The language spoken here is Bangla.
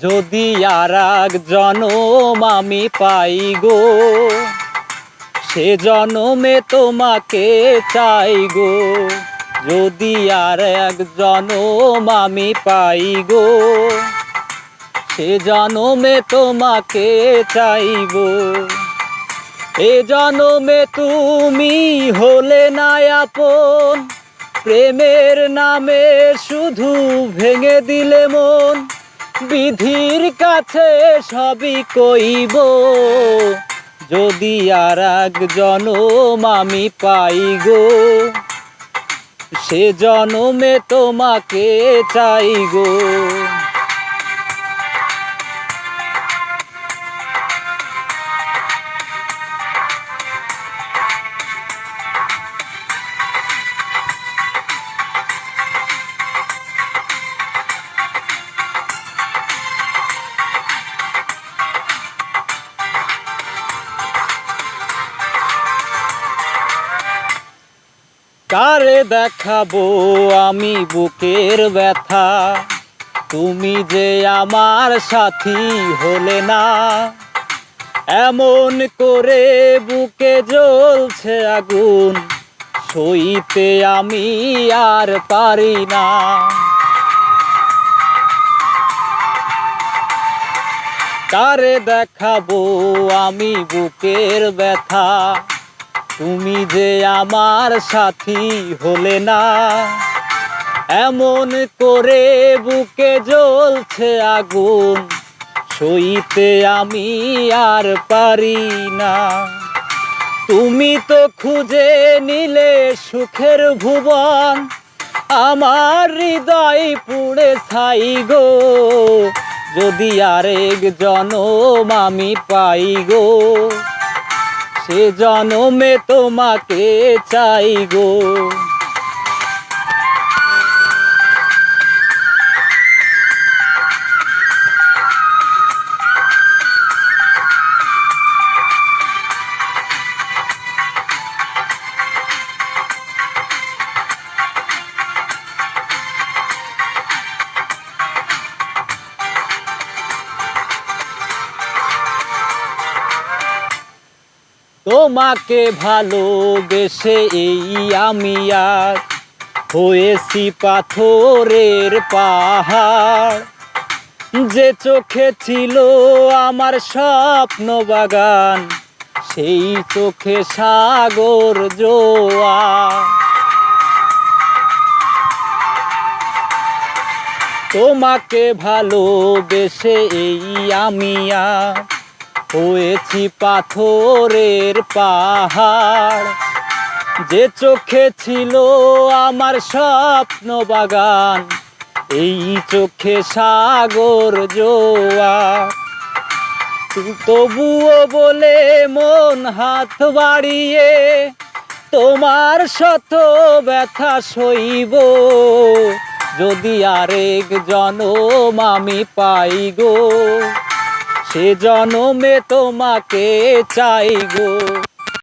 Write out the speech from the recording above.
যদি আর এক জনম আমি পাই গো, সে জনমে তোমাকে চাই গো। যদি আর এক জনম আমি পাই গো, সে জনমে তোমাকে চাইব। এ জনমে তুমি হলে না আপন, প্রেমের নামে শুধু ভেঙে দিলে মন। বিধির কাছে সবই কইব, যদি আর এক জনম আমি পাই গো, সে জনমে তোমাকে চাই গো। কারে দেখাবো আমি বুকের ব্যথা, তুমি যে আমার সাথী হলে না। এমন করে বুকে জ্বলছে আগুন, সইতে আমি আর পারি না। কারে দেখাবো আমি বুকের ব্যথা, তুমি যে আমার সাথী হলে না। এমন করে বুকে জ্বলছে আগুন, সইতে আমি আর পারি না। তুমি তো খুঁজে নিলে সুখের ভুবন, আমার হৃদয় পুড়ে ছাই গো। যদি আরেক জনম আমি পাই গো, সে জনমে তোমাকে চাই গো। তোমাকে ভালোবেসে এই আমি আজ হয়েছি পাথরের পাহাড়। যে চোখে ছিল আমার স্বপ্ন বাগান, সেই চোখে সাগর জোয়ার। তোমাকে ভালোবেসে এই আমি আজ হয়েছি পাথরের পাহাড়। যে চোখে ছিল আমার স্বপ্ন বাগান, এই চোখে সাগর জোয়ার। তবুও বলে মন হাত বাড়িয়ে তোমার শত ব্যথা সইব, যদি আরেক জনম আমি পাই গো, সে জনমে তোমাকে চাই গো।